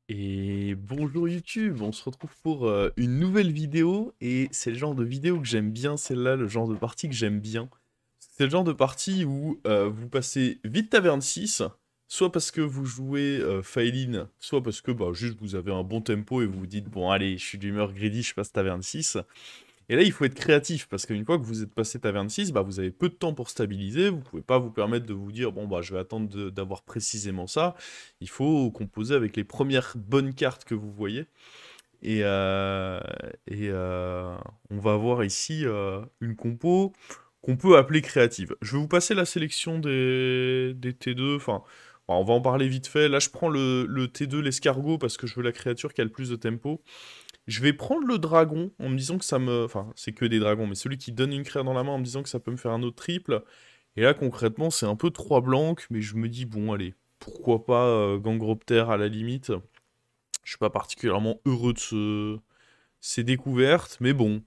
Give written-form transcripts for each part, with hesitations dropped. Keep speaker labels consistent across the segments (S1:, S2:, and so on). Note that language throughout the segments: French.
S1: Et bonjour YouTube, on se retrouve pour une nouvelle vidéo et c'est le genre de vidéo que j'aime bien, celle-là, le genre de partie que j'aime bien. C'est le genre de partie où vous passez vite taverne 6, soit parce que vous jouez Faeline, soit parce que juste vous avez un bon tempo et vous vous dites bon allez, je suis d'humeur greedy, je passe taverne 6. Et là, il faut être créatif, parce qu'une fois que vous êtes passé taverne 6, vous avez peu de temps pour stabiliser, vous pouvez pas vous permettre de vous dire, bon, je vais attendre d'avoir précisément ça. Il faut composer avec les premières bonnes cartes que vous voyez. Et, euh, et on va voir ici une compo qu'on peut appeler créative. Je vais vous passer la sélection des T2, enfin, on va en parler vite fait. Là, je prends le T2, l'escargot, parce que je veux la créature qui a le plus de tempo. Je vais prendre le dragon en me disant que ça me... Enfin, c'est que des dragons, mais celui qui donne une créa dans la main en me disant que ça peut me faire un autre triple. Et là, concrètement, c'est un peu 3 blancs, mais je me dis, bon, allez, pourquoi pas Gangropter à la limite. Je suis pas particulièrement heureux de ces découvertes, mais bon,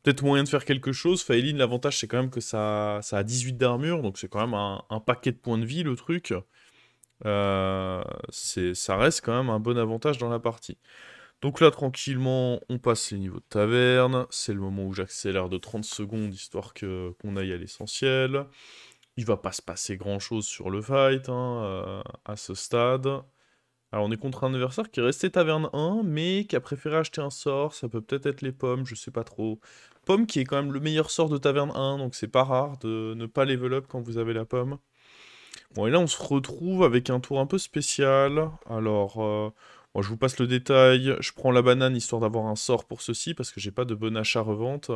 S1: peut-être moyen de faire quelque chose. Faeline, l'avantage, c'est quand même que ça a 18 d'armure, donc c'est quand même un paquet de points de vie, le truc. Ça reste quand même un bon avantage dans la partie. Donc là, tranquillement, on passe les niveaux de taverne. C'est le moment où j'accélère de 30 secondes, histoire qu'on aille à l'essentiel. Il va pas se passer grand-chose sur le fight, à ce stade. Alors, on est contre un adversaire qui est resté taverne 1, mais qui a préféré acheter un sort. Ça peut peut-être être les pommes, je sais pas trop. Pomme qui est quand même le meilleur sort de taverne 1, donc c'est pas rare de ne pas level up quand vous avez la pomme. Bon, et là, on se retrouve avec un tour un peu spécial. Alors, bon, je vous passe le détail. Je prends la banane histoire d'avoir un sort pour ceci, parce que j'ai pas de bon achat-revente.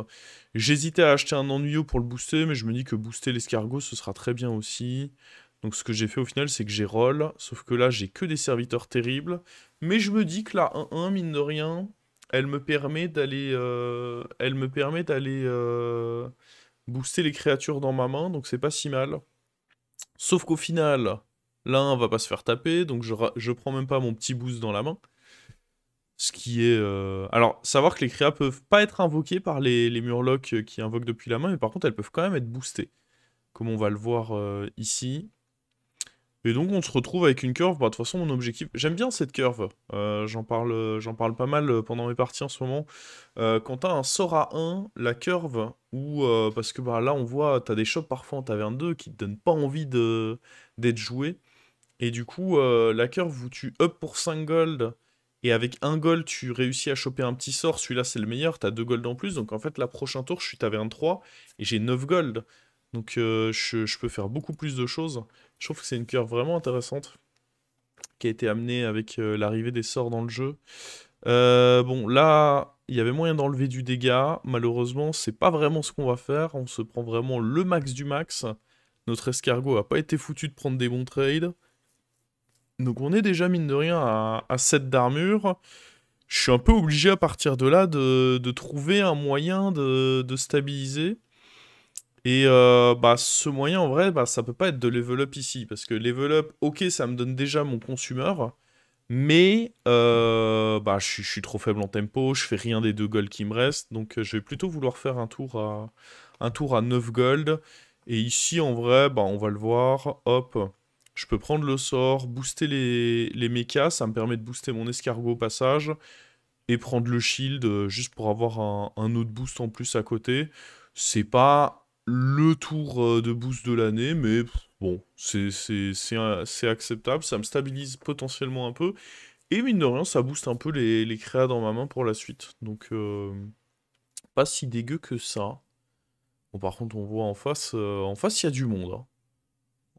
S1: J'hésitais à acheter un ennuyeux pour le booster, mais je me dis que booster l'escargot, ce sera très bien aussi. Donc, ce que j'ai fait au final, c'est que j'ai roll. Sauf que là, j'ai que des serviteurs terribles. Mais je me dis que la 1-1, mine de rien, elle me permet d'aller... booster les créatures dans ma main, donc c'est pas si mal. Sauf qu'au final, l'un va pas se faire taper, donc je prends même pas mon petit boost dans la main. Ce qui est... Alors, savoir que les créas peuvent pas être invoquées par les murlocs qui invoquent depuis la main, mais par contre, elles peuvent quand même être boostées, comme on va le voir ici. Et donc, on se retrouve avec une curve. De toute façon, mon objectif... J'aime bien cette curve. J'en parle pas mal pendant mes parties en ce moment. Quand t'as un sort à 1, la curve, ou parce que là, on voit, t'as des shops parfois en taverne 2 qui te donnent pas envie d'être joué. Et du coup, la curve où tu up pour 5 gold, et avec un gold, tu réussis à choper un petit sort, celui-là c'est le meilleur, t'as 2 gold en plus, donc en fait, la prochain tour, je suis taverne 3, et j'ai 9 gold. Donc je peux faire beaucoup plus de choses. Je trouve que c'est une curve vraiment intéressante, qui a été amenée avec l'arrivée des sorts dans le jeu. Bon, là, il y avait moyen d'enlever du dégât, malheureusement, c'est pas vraiment ce qu'on va faire, on se prend vraiment le max du max. Notre escargot a pas été foutu de prendre des bons trades. Donc on est déjà mine de rien à 7 d'armure. Je suis un peu obligé à partir de là de trouver un moyen de stabiliser. Et ce moyen en vrai, ça peut pas être de level up ici. Parce que level up, ok, ça me donne déjà mon consumer. Mais je suis trop faible en tempo, je fais rien des 2 gold qui me restent. Donc je vais plutôt vouloir faire un tour à 9 gold. Et ici en vrai, on va le voir. Hop. Je peux prendre le sort, booster les mechas, ça me permet de booster mon escargot au passage, et prendre le shield juste pour avoir un autre boost en plus à côté. C'est pas le tour de boost de l'année, mais bon, c'est acceptable, ça me stabilise potentiellement un peu, et mine de rien, ça booste un peu les créas dans ma main pour la suite. Donc, pas si dégueu que ça. Bon, par contre, on voit en face, il y a du monde, hein.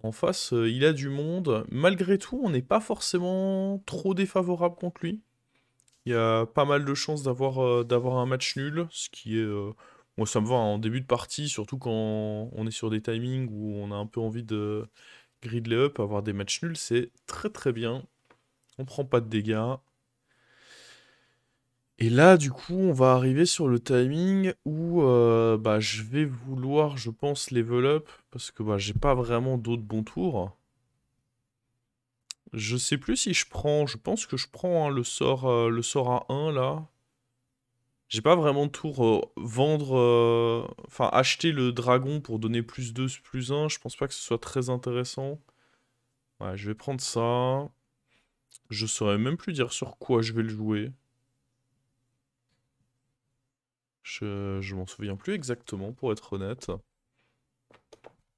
S1: En face, il a du monde. Malgré tout, on n'est pas forcément trop défavorable contre lui. Il y a pas mal de chances d'avoir un match nul, ce qui est... Moi, ça me va en début de partie, surtout quand on est sur des timings où on a un peu envie de gridley up, avoir des matchs nuls, c'est très très bien. On prend pas de dégâts. Et là, du coup, on va arriver sur le timing où je vais vouloir, je pense, level up, parce que j'ai pas vraiment d'autres bons tours. Je sais plus si je prends, je pense que je prends hein, le sort à 1 là. J'ai pas vraiment de tour vendre, enfin acheter le dragon pour donner plus 2, plus un. Je pense pas que ce soit très intéressant. Ouais, je vais prendre ça. Je saurais même plus dire sur quoi je vais le jouer. Je m'en souviens plus exactement, pour être honnête.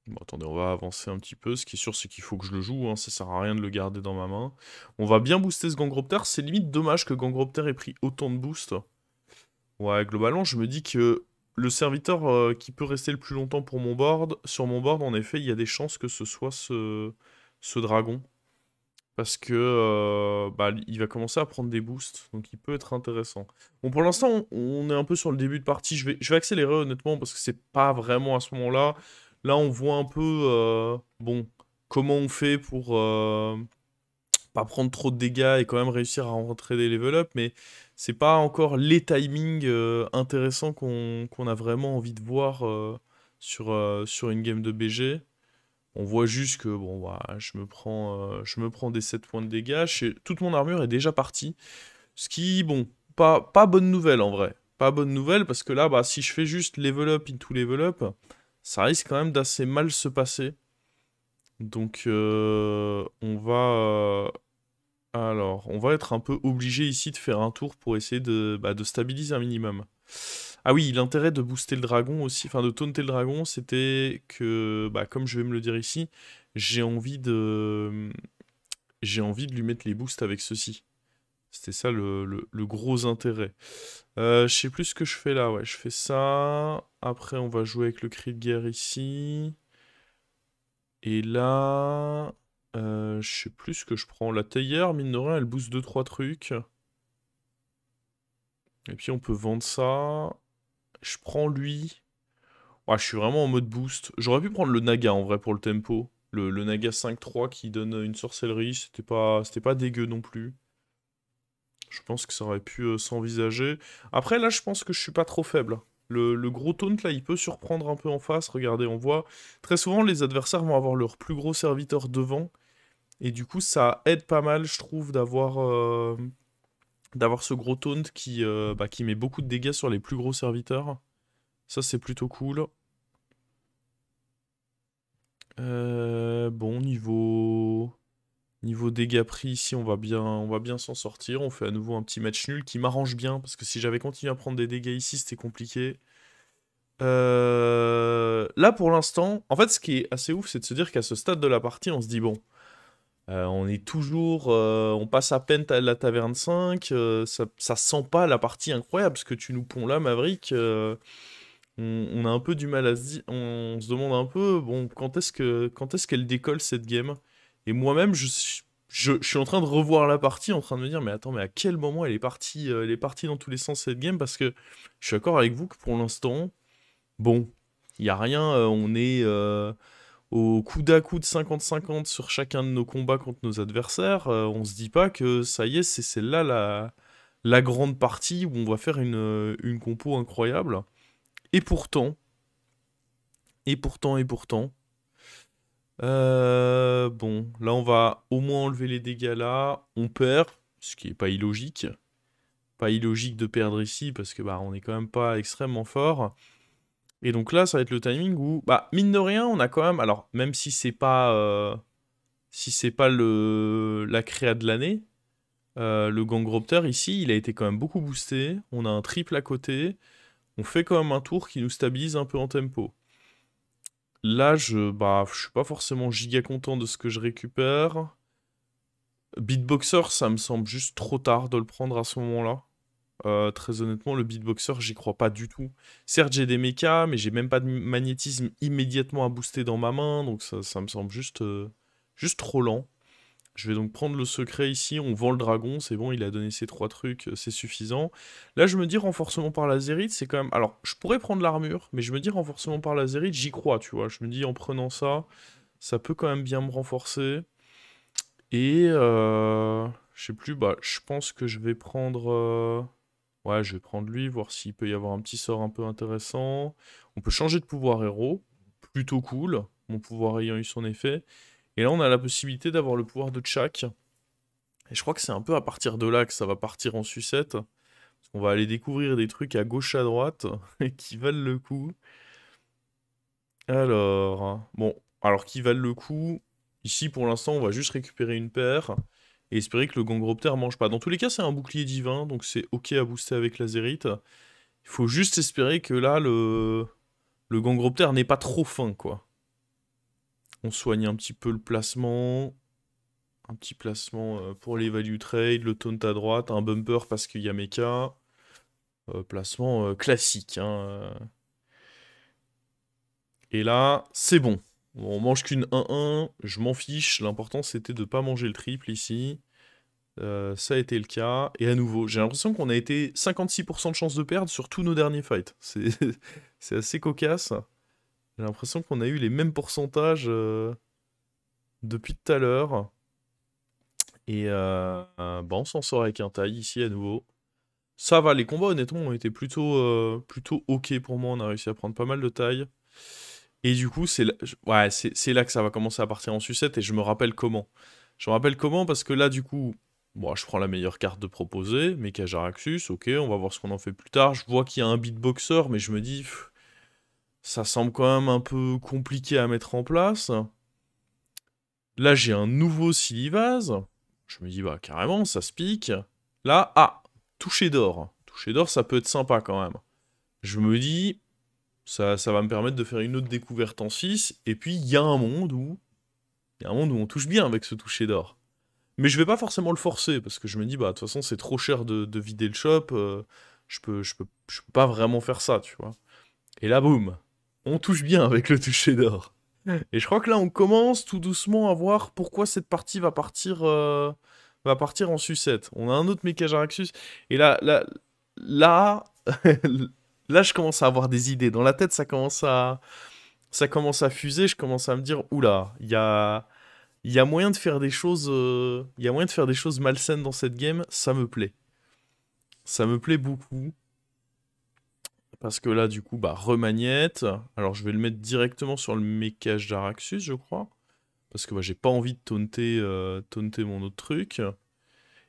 S1: Bon, attendez, on va avancer un petit peu. Ce qui est sûr, c'est qu'il faut que je le joue, hein. Ça sert à rien de le garder dans ma main. On va bien booster ce Gangropter. C'est limite dommage que Gangropter ait pris autant de boost. Ouais, globalement, je me dis que le serviteur qui peut rester le plus longtemps pour mon board, sur mon board, en effet, il y a des chances que ce soit ce dragon. Parce que bah, il va commencer à prendre des boosts, donc il peut être intéressant. Bon, pour l'instant, on est un peu sur le début de partie. Je vais accélérer honnêtement, parce que c'est pas vraiment à ce moment-là. Là, on voit un peu, bon, comment on fait pour pas prendre trop de dégâts et quand même réussir à rentrer des level up, mais c'est pas encore les timings intéressants qu'on a vraiment envie de voir sur une game de BG. On voit juste que bon, bah, je me prends des 7 points de dégâts. Toute mon armure est déjà partie. Ce qui, bon, pas bonne nouvelle en vrai. Pas bonne nouvelle parce que là, bah, si je fais juste level up into level up, ça risque quand même d'assez mal se passer. Donc, on va être un peu obligé ici de faire un tour pour essayer de stabiliser un minimum. Ah oui, l'intérêt de booster le dragon aussi, enfin de taunter le dragon, c'était que, bah, comme je vais me le dire ici, j'ai envie de, j'ai envie de lui mettre les boosts avec ceci. C'était ça le gros intérêt. Je sais plus ce que je fais là, ouais, je fais ça. Après, on va jouer avec le cri de guerre ici. Et là, je sais plus ce que je prends. La théière, mine de rien, elle booste 2-3 trucs. Et puis on peut vendre ça. Je prends lui. Ouais, je suis vraiment en mode boost. J'aurais pu prendre le Naga en vrai pour le tempo. Le Naga 5-3 qui donne une sorcellerie, c'était pas dégueu non plus. Je pense que ça aurait pu s'envisager. Après là, je pense que je suis pas trop faible. Le gros taunt là, il peut surprendre un peu en face. Regardez, on voit très souvent les adversaires vont avoir leur plus gros serviteur devant. Et du coup, ça aide pas mal, je trouve, d'avoir ce gros taunt qui met beaucoup de dégâts sur les plus gros serviteurs. Ça, c'est plutôt cool. Bon, niveau dégâts pris, ici, on va bien s'en sortir. On fait à nouveau un petit match nul qui m'arrange bien, parce que si j'avais continué à prendre des dégâts ici, c'était compliqué. Là, pour l'instant, en fait, ce qui est assez ouf, c'est de se dire qu'à ce stade de la partie, on se dit, bon, on est toujours... on passe à peine à la taverne 5, ça sent pas la partie incroyable, ce que tu nous ponds là, Maverick. On a un peu du mal à se dire, on se demande un peu, bon, quand est-ce qu'elle décolle cette game? Et moi-même, je suis en train de revoir la partie, en train de me dire, mais attends, mais à quel moment elle est partie dans tous les sens cette game? Parce que je suis d'accord avec vous que pour l'instant, bon, il y a rien, on est au coude à coude 50-50 sur chacun de nos combats contre nos adversaires. On se dit pas que ça y est, c'est celle-là la grande partie où on va faire une compo incroyable. Et pourtant, et pourtant. Bon, là on va au moins enlever les dégâts là. On perd, ce qui est pas illogique. Pas illogique de perdre ici parce que bah on est quand même pas extrêmement fort. Et donc là ça va être le timing où, bah mine de rien, on a quand même, alors même si c'est pas la créa de l'année, le Gangropter ici, il a été quand même beaucoup boosté. On a un triple à côté. On fait quand même un tour qui nous stabilise un peu en tempo. Là, je suis pas forcément giga content de ce que je récupère. Beatboxer, ça me semble juste trop tard de le prendre à ce moment-là. Très honnêtement, le beatboxer, j'y crois pas du tout. Certes, j'ai des mechas, mais j'ai même pas de magnétisme immédiatement à booster dans ma main, donc ça me semble juste trop lent. Je vais donc prendre le secret ici, on vend le dragon, c'est bon, il a donné ses 3 trucs, c'est suffisant. Là, je me dis renforcement par lazérite, c'est quand même... Alors, je pourrais prendre l'armure, mais je me dis renforcement par lazérite, j'y crois, tu vois. Je me dis en prenant ça, ça peut quand même bien me renforcer. Et, je sais plus, bah, je pense que je vais prendre... Ouais, je vais prendre lui, voir s'il peut y avoir un petit sort un peu intéressant. On peut changer de pouvoir héros, plutôt cool, mon pouvoir ayant eu son effet. Et là, on a la possibilité d'avoir le pouvoir de Tchak. Et je crois que c'est un peu à partir de là que ça va partir en sucette. Parce qu'on va aller découvrir des trucs à gauche, à droite, qui valent le coup. Alors, bon, alors qui valent le coup. Ici, pour l'instant, on va juste récupérer une paire. et espérer que le Gangropter mange pas. Dans tous les cas, c'est un bouclier divin, donc c'est ok à booster avec Lazérite. Il faut juste espérer que là, le Gangropter n'est pas trop fin, quoi. On soigne un petit peu le placement. Un petit placement pour les value trade, le taunt à droite, un bumper parce qu'il y a mecha. Placement classique, hein. Et là, c'est bon. On mange qu'une 1-1, je m'en fiche. L'important, c'était de pas manger le triple ici. Ça a été le cas. Et à nouveau, j'ai l'impression qu'on a été 56% de chance de perdre sur tous nos derniers fights. C'est c'est assez cocasse. J'ai l'impression qu'on a eu les mêmes pourcentages depuis tout à l'heure. Et bon, on s'en sort avec un taille ici à nouveau. Ça va, les combats honnêtement ont été plutôt ok pour moi. On a réussi à prendre pas mal de taille. Et du coup, ouais, c'est là que ça va commencer à partir en sucette et je me rappelle comment. Je me rappelle comment parce que là, du coup, bon, je prends la meilleure carte de proposer, Mecha Jaraxxus, ok, on va voir ce qu'on en fait plus tard. Je vois qu'il y a un beatboxer, mais je me dis, ça semble quand même un peu compliqué à mettre en place. Là, j'ai un nouveau Silivase. Je me dis, bah, carrément, ça se pique. Là, ah, toucher d'or. Toucher d'or, ça peut être sympa quand même. Je me dis, ça va me permettre de faire une autre découverte en 6. Et puis, il y a un monde où... Il y a un monde où on touche bien avec ce toucher d'or. Mais je vais pas forcément le forcer, parce que je me dis, bah, de toute façon, c'est trop cher de vider le shop. Je peux pas vraiment faire ça, tu vois. Et là, boum, on touche bien avec le toucher d'or. Et je crois que là, on commence tout doucement à voir pourquoi cette partie va partir en sucette. On a un autre Mecha Jaraxxus. Et là, là, je commence à avoir des idées. Dans la tête, ça commence à fuser. Je commence à me dire, oula, il y a moyen de faire des choses, il y a moyen de faire des choses malsaines dans cette game. Ça me plaît. Ça me plaît beaucoup. Parce que là, du coup, bah, remagnette. Alors, je vais le mettre directement sur le Mecha Jaraxxus, je crois. Parce que bah, j'ai pas envie de taunter mon autre truc.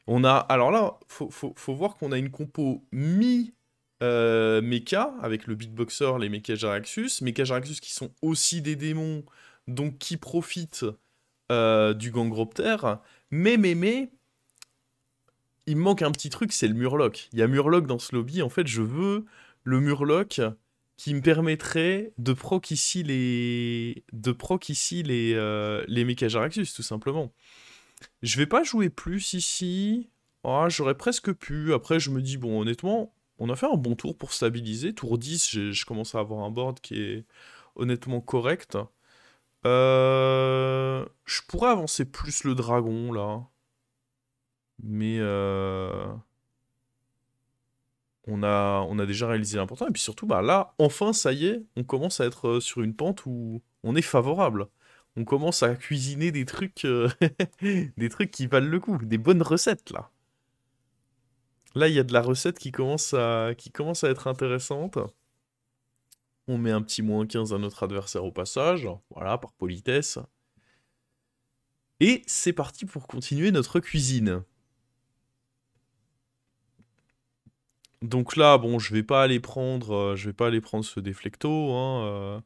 S1: On a, alors là, faut voir qu'on a une compo mi-mecha, avec le beatboxer, les Mecha Jaraxxus. Mecha Jaraxxus qui sont aussi des démons, donc qui profitent du Gangropter. Mais, il me manque un petit truc, c'est le Murloc. Il y a Murloc dans ce lobby, en fait, je veux le Murloc qui me permettrait de proc ici les Mecha Jaraxxus, tout simplement. Je vais pas jouer plus ici. Ah, j'aurais presque pu. Après, je me dis, bon, honnêtement, on a fait un bon tour pour stabiliser. Tour 10, je commence à avoir un board qui est honnêtement correct. Je pourrais avancer plus le dragon, là. Mais on a déjà réalisé l'important. Et puis surtout, bah là, enfin, ça y est, on commence à être sur une pente où on est favorable. On commence à cuisiner des trucs, des trucs qui valent le coup, des bonnes recettes là. Là, il y a de la recette qui commence à être intéressante. On met un petit -15 à notre adversaire au passage, voilà, par politesse. Et c'est parti pour continuer notre cuisine. Donc là, bon, je vais pas aller prendre ce déflecto, hein.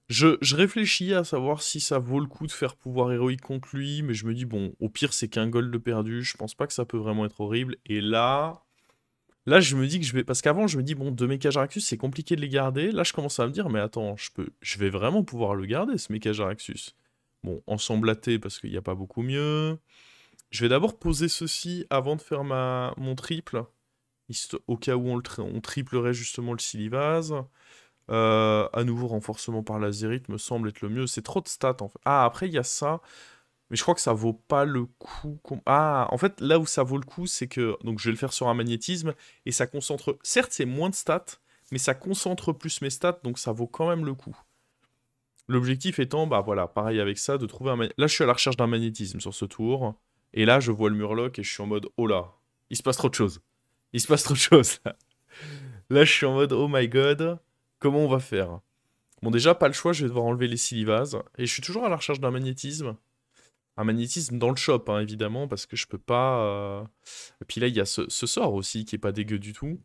S1: Je réfléchis à savoir si ça vaut le coup de faire pouvoir héroïque contre lui, mais je me dis, bon, au pire, c'est qu'un gold de perdu, je pense pas que ça peut vraiment être horrible. Et là, je me dis que je vais... Parce qu'avant, je me dis, bon, deux Mecha Jaraxxus, c'est compliqué de les garder. Là, je commence à me dire, mais attends, je vais vraiment pouvoir le garder, ce Mecha Jaraxxus. Bon, ensamblaté, parce qu'il n'y a pas beaucoup mieux. Je vais d'abord poser ceci avant de faire mon triple, au cas où on triplerait justement le Silivase. À nouveau, renforcement par l'azérite me semble être le mieux. C'est trop de stats, en fait. Ah, après, il y a ça. Mais je crois que ça vaut pas le coup. Ah, en fait, là où ça vaut le coup, c'est que... Donc, je vais le faire sur un magnétisme. Et ça concentre... Certes, c'est moins de stats, mais ça concentre plus mes stats. Donc, ça vaut quand même le coup. L'objectif étant, bah voilà, pareil avec ça, de trouver un... Là, je suis à la recherche d'un magnétisme sur ce tour. Et là, je vois le Murloc et je suis en mode, oh là, il se passe trop de choses. Il se passe trop de choses, là. Là, je suis en mode, oh my god, comment on va faire? Bon, déjà, pas le choix, je vais devoir enlever les Silivases. Et je suis toujours à la recherche d'un magnétisme. Un magnétisme dans le shop, hein, évidemment, parce que je peux pas... Et puis là, il y a ce sort aussi, qui est pas dégueu du tout,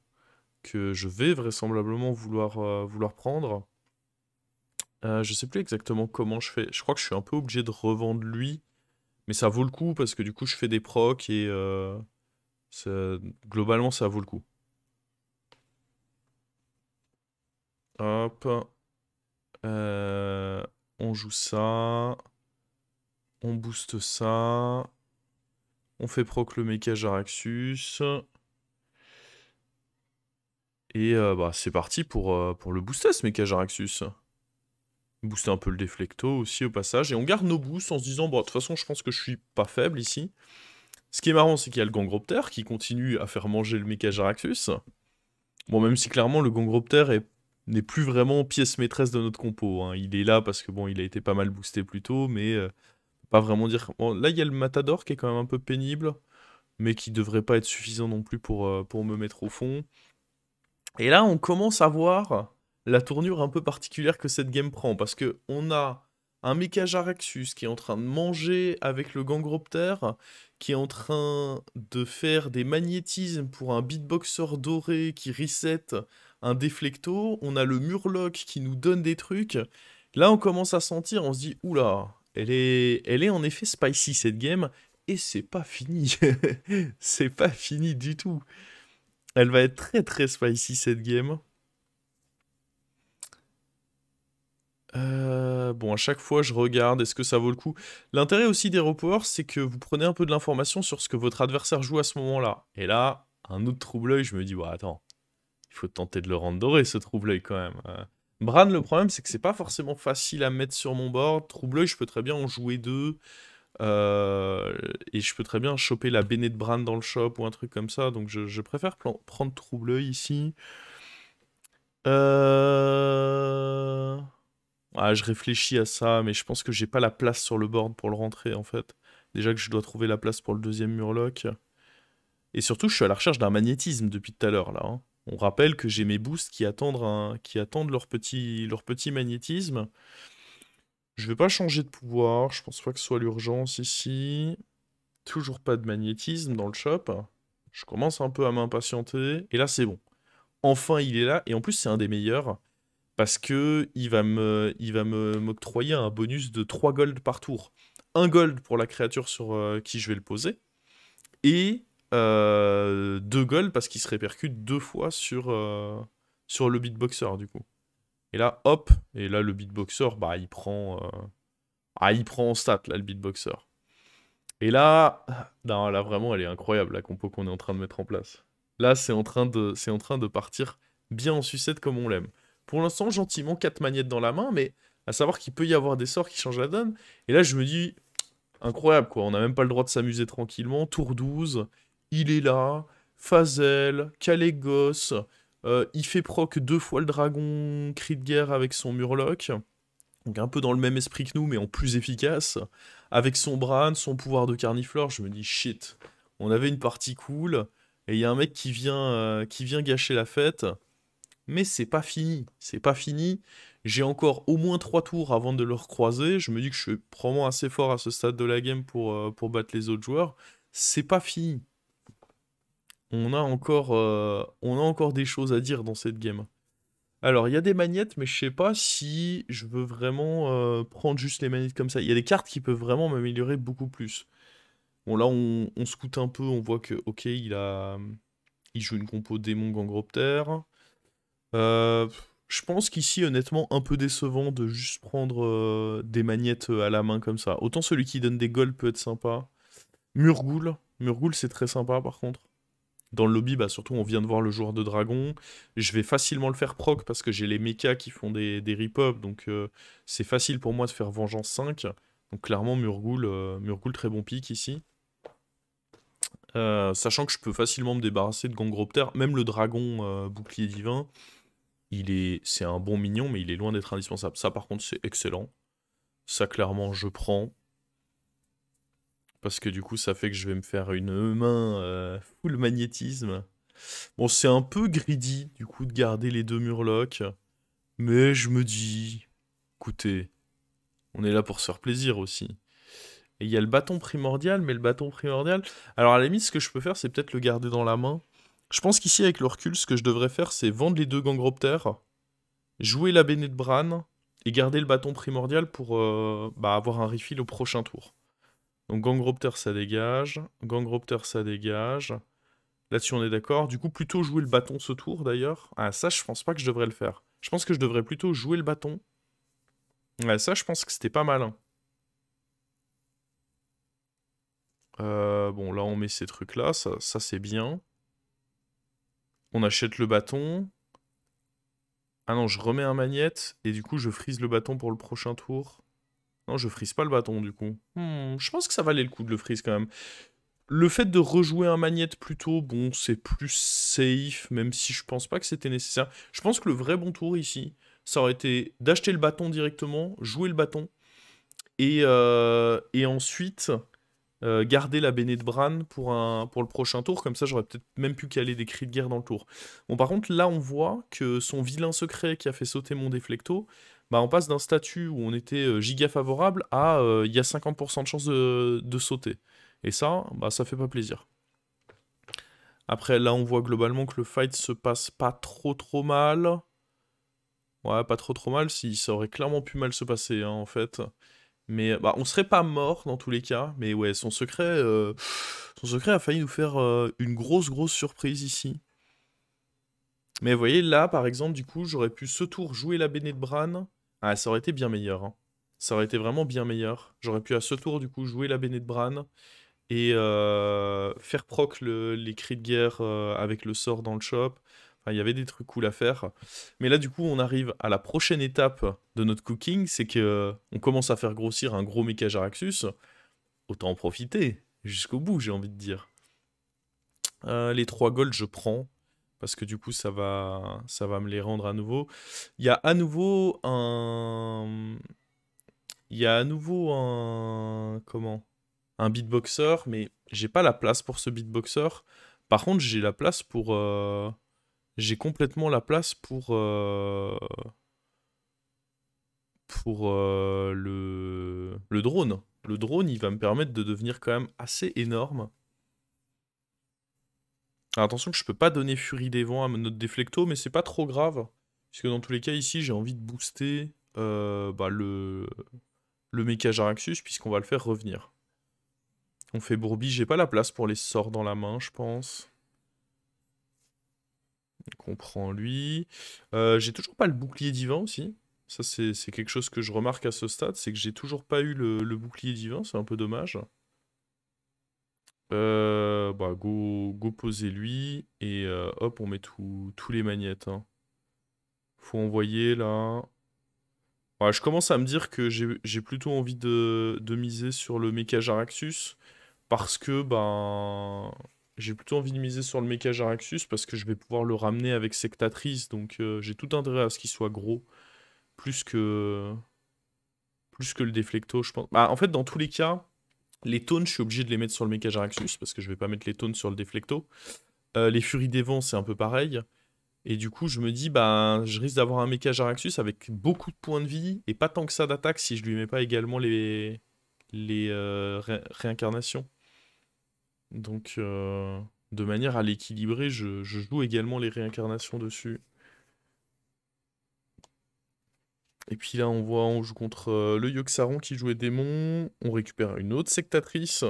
S1: que je vais vraisemblablement vouloir prendre. Je sais plus exactement comment je fais. Je crois que je suis un peu obligé de revendre lui. Mais ça vaut le coup parce que du coup, je fais des procs et globalement, ça vaut le coup. Hop. On joue ça. On booste ça. On fait proc le mecha Jaraxxus. Et bah, c'est parti pour le booster, ce mecha Jaraxxus. Booster un peu le déflecto aussi au passage. Et on garde nos boosts en se disant, bon, de toute façon, je pense que je suis pas faible ici. Ce qui est marrant, c'est qu'il y a le Gangropter qui continue à faire manger le mecha Jaraxxus. Bon, même si clairement, le Gangropter n'est plus vraiment pièce maîtresse de notre compo, hein. Il est là parce que bon, il a été pas mal boosté plus tôt, mais pas vraiment dire... Bon, là, il y a le Matador qui est quand même un peu pénible, mais qui devrait pas être suffisant non plus pour me mettre au fond. Et là, on commence à voir la tournure un peu particulière que cette game prend, parce que on a un Mecha Jaraxxus qui est en train de manger avec le Gangropter, qui est en train de faire des magnétismes pour un beatboxer doré qui reset un déflecto. On a le Murloc qui nous donne des trucs. Là, on commence à sentir, on se dit, oula, elle est en effet spicy cette game, et c'est pas fini. C'est pas fini du tout. Elle va être très très spicy cette game. Bon, à chaque fois, je regarde, est-ce que ça vaut le coup? L'intérêt aussi des Power, c'est que vous prenez un peu de l'information sur ce que votre adversaire joue à ce moment-là. Et là, un autre trouble-œil, je me dis, bon, attends, il faut tenter de le rendre doré, ce trouble-œil, quand même. Bran, le problème, c'est que c'est pas forcément facile à mettre sur mon board. Trouble-œil, je peux très bien en jouer deux. Et je peux très bien choper la Béné de Bran dans le shop ou un truc comme ça. Donc je préfère prendre trouble-œil ici. Ah, je réfléchis à ça, mais je pense que j'ai pas la place sur le board pour le rentrer en fait. Déjà que je dois trouver la place pour le deuxième Murloc. Et surtout, je suis à la recherche d'un magnétisme depuis tout à l'heure là, hein. On rappelle que j'ai mes boosts qui attendent leur petit magnétisme. Je vais pas changer de pouvoir, je pense pas que ce soit l'urgence ici. Toujours pas de magnétisme dans le shop. Je commence un peu à m'impatienter. Et là, c'est bon. Enfin, il est là. Et en plus, c'est un des meilleurs. Parce que il va m'octroyer un bonus de 3 gold par tour. Un gold pour la créature sur qui je vais le poser. Et 2 gold parce qu'il se répercute 2 fois sur le beatboxer du coup. Et là, hop. Et là, le beatboxer, bah, il prend en stat, là, le beatboxer. Et là, non, là vraiment, elle est incroyable, la compo qu'on est en train de mettre en place. Là, c'est en train de partir bien en sucette comme on l'aime. Pour l'instant, gentiment, 4 magnettes dans la main, mais à savoir qu'il peut y avoir des sorts qui changent la donne. Et là, je me dis, incroyable quoi, on n'a même pas le droit de s'amuser tranquillement. Tour 12, il est là, Fazel, Kalégos, il fait proc 2 fois le dragon, cri de guerre avec son Murloc. Donc un peu dans le même esprit que nous, mais en plus efficace. Avec son Bran, son pouvoir de carniflore, je me dis shit, on avait une partie cool, et il y a un mec qui vient gâcher la fête. Mais c'est pas fini, c'est pas fini. J'ai encore au moins 3 tours avant de le recroiser. Je me dis que je suis probablement assez fort à ce stade de la game pour battre les autres joueurs. C'est pas fini. On a encore des choses à dire dans cette game. Alors, il y a des magnettes, mais je sais pas si je veux vraiment prendre juste les magnettes comme ça. Il y a des cartes qui peuvent vraiment m'améliorer beaucoup plus. Bon, là, on scoute un peu, on voit que, ok, il joue une compo démon Gangropter. Euh, je pense qu'ici, honnêtement, un peu décevant de juste prendre des magnettes à la main comme ça. Autant celui qui donne des golds peut être sympa. Murgoul. Murgoul, c'est très sympa, par contre. Dans le lobby, bah surtout, on vient de voir le joueur de dragon. Je vais facilement le faire proc parce que j'ai les mechas qui font des rip-up. Donc, c'est facile pour moi de faire Vengeance 5. Donc, clairement, Murgoul très bon pick ici. Sachant que je peux facilement me débarrasser de Gangropter. Même le dragon bouclier divin, c'est un bon mignon, mais il est loin d'être indispensable. Ça, par contre, c'est excellent. Ça, clairement, je prends. Parce que du coup, ça fait que je vais me faire une main full magnétisme. Bon, c'est un peu greedy, du coup, de garder les 2 Murlocs. Mais je me dis... Écoutez, on est là pour se faire plaisir aussi. Et il y a le bâton primordial, mais le bâton primordial... Alors, à la limite, ce que je peux faire, c'est peut-être le garder dans la main. Je pense qu'ici, avec le recul, ce que je devrais faire, c'est vendre les 2 Gangropters, jouer la Béné de Bran, et garder le bâton primordial pour bah, avoir un refill au prochain tour. Donc Gangropter, ça dégage. Gangropter, ça dégage. Là-dessus, on est d'accord. Du coup, plutôt jouer le bâton ce tour, d'ailleurs. Ah, ça, je pense pas que je devrais le faire. Je pense que je devrais plutôt jouer le bâton. Ouais, ça, je pense que c'était pas mal, hein. Bon, là, on met ces trucs-là. Ça c'est bien. On achète le bâton. Ah non, je remets un magnète. Et du coup, je frise le bâton pour le prochain tour. Non, je frise pas le bâton, du coup. Je pense que ça valait le coup de le freeze, quand même. Le fait de rejouer un magnète plus tôt, bon, c'est plus safe, même si je pense pas que c'était nécessaire. Je pense que le vrai bon tour ici, ça aurait été d'acheter le bâton directement, jouer le bâton, et ensuite garder la Béné de Bran pour le prochain tour. Comme ça, j'aurais peut-être même pu caler des cris de guerre dans le tour. Bon, par contre, là, on voit que son vilain secret qui a fait sauter mon déflecto, bah, on passe d'un statut où on était giga favorable à il y a 50% de chance de sauter. Et ça, bah, ça fait pas plaisir. Après, là, on voit globalement que le fight se passe pas trop mal. Ouais, pas trop mal, si ça aurait clairement pu mal se passer, hein, en fait. Mais bah, on serait pas mort dans tous les cas. Mais ouais, son secret a failli nous faire une grosse surprise ici. Mais vous voyez, là, par exemple, du coup, j'aurais pu ce tour jouer la Béné de Bran. Ah, ça aurait été bien meilleur, hein. Ça aurait été vraiment bien meilleur. J'aurais pu à ce tour, du coup, jouer la Béné de Bran et faire proc les cris de guerre avec le sort dans le shop. Enfin, il y avait des trucs cool à faire. Mais là, du coup, on arrive à la prochaine étape de notre cooking, c'est que on commence à faire grossir un gros Mecha Jaraxxus. Autant en profiter jusqu'au bout, j'ai envie de dire. Les 3 golds, je prends. Parce que du coup, ça va me les rendre à nouveau. Il y a à nouveau un... Il y a à nouveau un... Comment? Un beatboxer, mais j'ai pas la place pour ce beatboxer. Par contre, j'ai la place pour... J'ai complètement la place pour le drone. Le drone, il va me permettre de devenir quand même assez énorme. Alors attention que je peux pas donner Furie des Vents à notre déflecto, mais c'est pas trop grave. Puisque dans tous les cas, ici, j'ai envie de booster bah, le Mecha Jaraxxus, puisqu'on va le faire revenir. On fait Bourbi, j'ai pas la place pour les sorts dans la main, je pense. Donc on prend lui. J'ai toujours pas le bouclier divin aussi. Ça, c'est quelque chose que je remarque à ce stade, c'est que j'ai toujours pas eu le bouclier divin, c'est un peu dommage. Bah, go poser lui, et hop, on met tous les magnettes, hein. Faut envoyer là. Ouais, je commence à me dire que j'ai plutôt envie de miser sur le Mecha Jaraxxus, parce que, ben... J'ai plutôt envie de miser sur le Mecha Jaraxxus, parce que je vais pouvoir le ramener avec Sectatrice, donc j'ai tout intérêt à ce qu'il soit gros, plus que... Plus que le Deflecto, je pense. Bah, en fait, dans tous les cas, les taunes, je suis obligé de les mettre sur le Mecha Jaraxxus, parce que je vais pas mettre les taunes sur le Deflecto. Les Furies des Vents, c'est un peu pareil. Et du coup, je me dis, bah, je risque d'avoir un Mecha Jaraxxus avec beaucoup de points de vie et pas tant que ça d'attaque si je lui mets pas également les réincarnations. Donc, de manière à l'équilibrer, je joue également les réincarnations dessus. Et puis là, on joue contre le Yogg-Saron qui jouait démon. On récupère une autre sectatrice.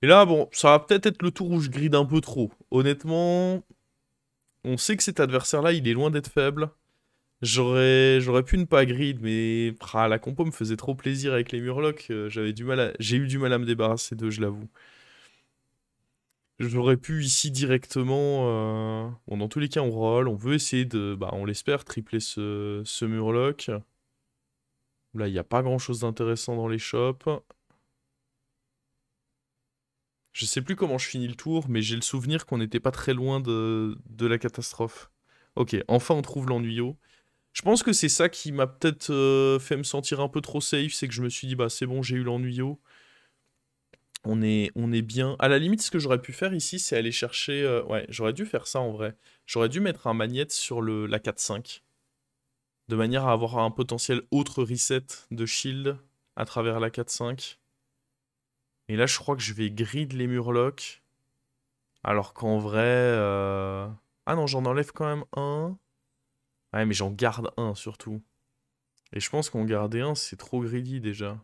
S1: Et là, bon, ça va peut-être être le tour où je gride un peu trop. Honnêtement, on sait que cet adversaire-là, il est loin d'être faible. J'aurais pu ne pas grid, mais la compo me faisait trop plaisir avec les Murlocs. J'ai eu du mal à me débarrasser d'eux, je l'avoue. J'aurais pu ici directement... Bon, dans tous les cas, on roll. On veut essayer de, bah, on l'espère, tripler ce Murloc. Là, il n'y a pas grand-chose d'intéressant dans les shops. Je sais plus comment je finis le tour, mais j'ai le souvenir qu'on n'était pas très loin de la catastrophe. Ok, enfin on trouve l'ennuyau. Je pense que c'est ça qui m'a peut-être fait me sentir un peu trop safe, c'est que je me suis dit, bah c'est bon, j'ai eu l'ennuyau. On est bien. À la limite, ce que j'aurais pu faire ici, c'est aller chercher... ouais, j'aurais dû faire ça en vrai. J'aurais dû mettre un magnète sur la 4-5. De manière à avoir un potentiel autre reset de shield à travers la 4-5. Et là, je crois que je vais grid les Murlocs. Alors qu'en vrai... Ah non, j'en enlève quand même un. Ouais, mais j'en garde un surtout. Et je pense qu'en garder un, c'est trop greedy déjà.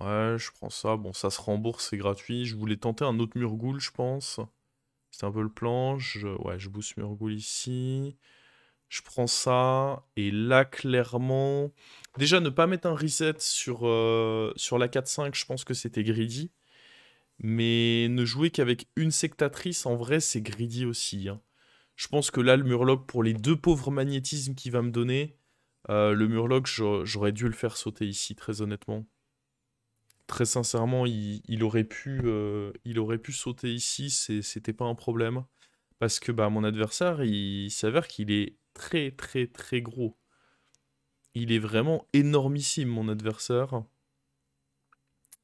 S1: Ouais, je prends ça. Bon, ça se rembourse, c'est gratuit. Je voulais tenter un autre Murgoul, je pense. C'était un peu le plan. Ouais, je booste Murgoul ici. Je prends ça. Et là, clairement... Déjà, ne pas mettre un reset sur la 4-5, je pense que c'était greedy. Mais ne jouer qu'avec une sectatrice, en vrai, c'est greedy aussi, hein. Je pense que là, le Murloc, pour les deux pauvres magnétismes qu'il va me donner, le Murloc, j'aurais dû le faire sauter ici, très honnêtement. Très sincèrement, il aurait pu sauter ici, c'était pas un problème. Parce que bah, mon adversaire, il s'avère qu'il est très très très gros. Il est vraiment énormissime, mon adversaire.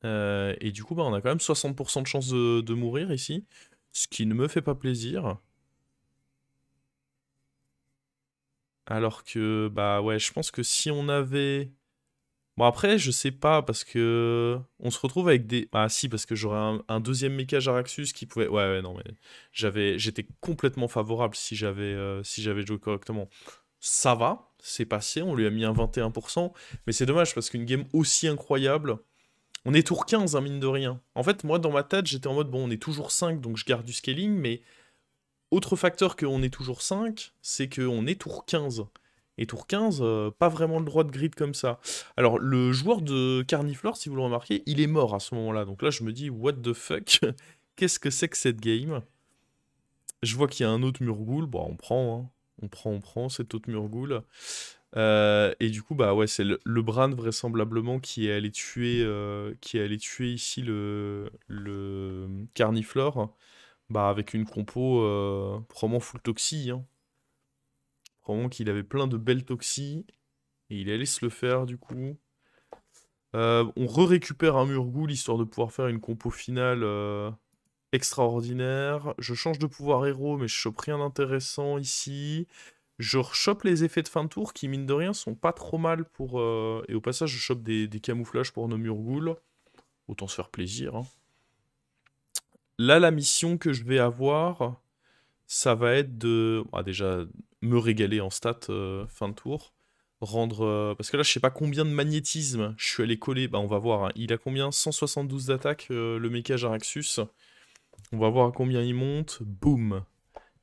S1: Et du coup, bah, on a quand même 60% de chance de mourir ici. Ce qui ne me fait pas plaisir. Alors que, bah ouais, je pense que si on avait... Bon après, je sais pas, parce que... On se retrouve avec des... Ah si, parce que j'aurais un deuxième méca Jaraxus qui pouvait... Ouais, ouais, non, mais... J'étais complètement favorable si j'avais joué correctement. Ça va, c'est passé, on lui a mis un 21%, mais c'est dommage, parce qu'une game aussi incroyable... On est tour 15, hein, mine de rien. En fait, moi, dans ma tête, j'étais en mode, bon, on est toujours 5, donc je garde du scaling, mais... Autre facteur qu'on est toujours 5, c'est qu'on est tour 15. Et tour 15, pas vraiment le droit de grid comme ça. Alors, le joueur de Carniflore, si vous le remarquez, il est mort à ce moment-là. Donc là, je me dis, what the fuck? Qu'est-ce que c'est que cette game? Je vois qu'il y a un autre Murgoul. Bon, on prend, hein. On prend cet autre Murgoul. Et du coup, bah ouais, c'est le Bran vraisemblablement qui est allé tuer ici le Carniflore. Bah avec une compo probablement full toxie, hein. Probablement qu'il avait plein de belles toxies. Et il allait se le faire du coup. On récupère un Murgoul histoire de pouvoir faire une compo finale extraordinaire. Je change de pouvoir héros, mais je chope rien d'intéressant ici. Je rechope les effets de fin de tour qui, mine de rien, sont pas trop mal pour... Et au passage, je chope des camouflages pour nos Murgouls. Autant se faire plaisir, hein. Là, la mission que je vais avoir, ça va être de... Ah, déjà, me régaler en stats fin de tour. Rendre... Parce que là, je sais pas combien de magnétisme je suis allé coller. Bah, on va voir, hein. Il a combien? 172 d'attaque, le méca Jaraxus. On va voir à combien il monte. Boum.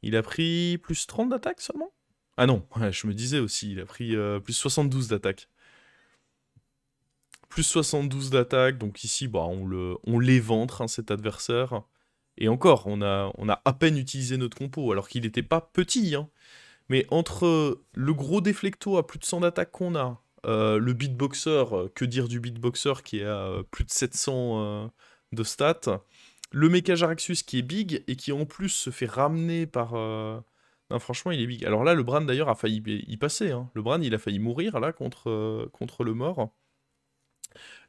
S1: Il a pris plus 30 d'attaque seulement? Ah non, ouais, je me disais aussi, il a pris plus 72 d'attaque. Plus 72 d'attaque, donc ici, bah, on l'éventre, hein, cet adversaire. Et encore, on a à peine utilisé notre compo, alors qu'il n'était pas petit, hein. Mais entre le gros déflecto à plus de 100 d'attaque qu'on a, le beatboxer, que dire du beatboxer qui est à plus de 700 de stats, le mecha Jaraxus qui est big et qui en plus se fait ramener par... Non, franchement, il est big. Alors là, le Bran d'ailleurs a failli y passer, hein. Le Bran, il a failli mourir là contre le mort.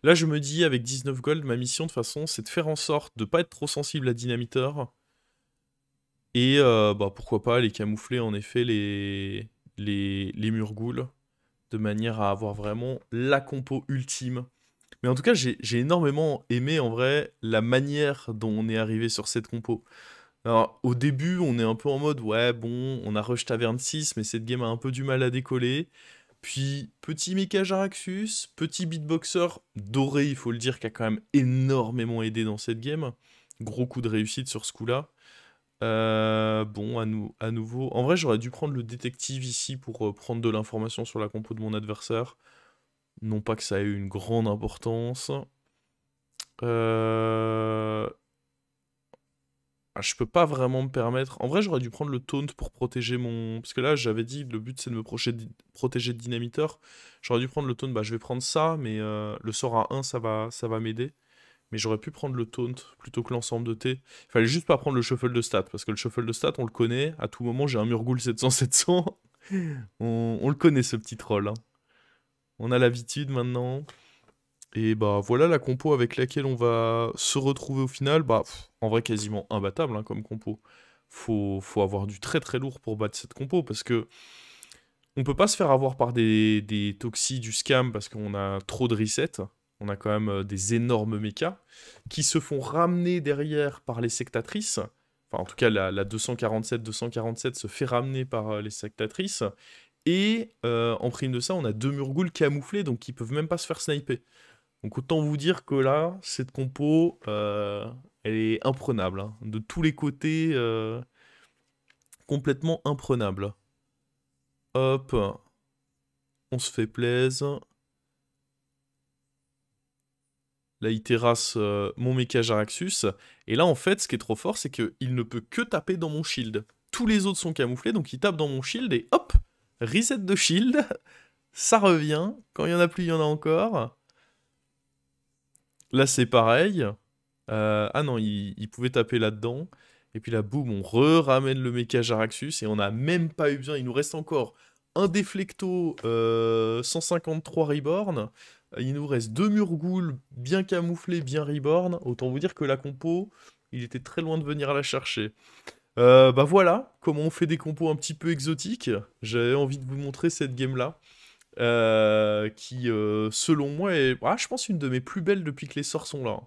S1: Là, je me dis, avec 19 gold, ma mission de toute façon, c'est de faire en sorte de pas être trop sensible à Dynamiteur. Et bah, pourquoi pas les camoufler en effet les Murgouls, de manière à avoir vraiment la compo ultime. Mais en tout cas, j'ai énormément aimé en vrai la manière dont on est arrivé sur cette compo. Alors, au début, on est un peu en mode, ouais, bon, on a rush Taverne 6, mais cette game a un peu du mal à décoller. Puis, petit Mecha Jaraxus, petit beatboxer doré, il faut le dire, qui a quand même énormément aidé dans cette game. Gros coup de réussite sur ce coup-là. Bon, à nouveau. En vrai, j'aurais dû prendre le détective ici pour prendre de l'information sur la compo de mon adversaire. Non pas que ça ait eu une grande importance. Euh... Ah, je peux pas vraiment me permettre. En vrai, j'aurais dû prendre le taunt pour protéger mon. Parce que là, j'avais dit, le but c'est de me protéger de dynamiteur. J'aurais dû prendre le taunt. Bah, je vais prendre ça, mais le sort à 1, ça va m'aider. Mais j'aurais pu prendre le taunt plutôt que l'ensemble de T. Il fallait juste pas prendre le shuffle de stats. Parce que le shuffle de stats, on le connaît. À tout moment, j'ai un Murgoul 700-700. On le connaît, ce petit troll, hein. On a l'habitude maintenant. Et bah voilà la compo avec laquelle on va se retrouver au final. Bah en vrai quasiment imbattable, hein, comme compo. Faut avoir du très très lourd pour battre cette compo parce que on peut pas se faire avoir par des toxis du scam parce qu'on a trop de reset. On a quand même des énormes mechas qui se font ramener derrière par les sectatrices. Enfin en tout cas la 247 se fait ramener par les sectatrices. Et en prime de ça on a deux Murgouls camouflés donc qui peuvent même pas se faire sniper. Donc autant vous dire que là, cette compo, elle est imprenable, hein. De tous les côtés, complètement imprenable. Hop, on se fait plaisir. Là, il terrasse mon mecha Jaraxxus. Et là, en fait, ce qui est trop fort, c'est qu'il ne peut que taper dans mon shield. Tous les autres sont camouflés, donc il tape dans mon shield et hop, reset de shield. Ça revient. Quand il y en a plus, il y en a encore. Là, c'est pareil. Ah non, il pouvait taper là-dedans. Et puis là, boum, on ramène le mecha Jaraxxus et on n'a même pas eu besoin. Il nous reste encore un Deflecto 153 Reborn. Il nous reste 2 Murgoul bien camouflés, bien Reborn. Autant vous dire que la compo, il était très loin de venir la chercher. Bah voilà, comment on fait des compos un petit peu exotiques. J'avais envie de vous montrer cette game-là. Qui, selon moi, est, je pense, une de mes plus belles depuis que les sorts sont là, hein.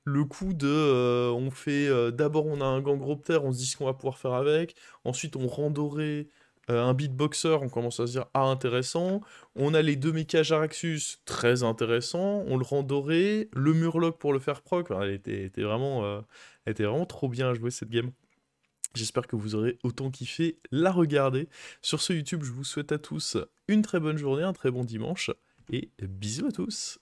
S1: Le coup de, on fait, d'abord on a un Gangropter, on se dit ce qu'on va pouvoir faire avec, ensuite on rend doré un beatboxer, on commence à se dire, ah intéressant, on a les deux mechas Jaraxxus, très intéressant, on le rend doré, le Murloc pour le faire proc, enfin, elle était vraiment trop bien à jouer cette game. J'espère que vous aurez autant kiffé la regarder. Sur ce YouTube, je vous souhaite à tous une très bonne journée, un très bon dimanche, et bisous à tous.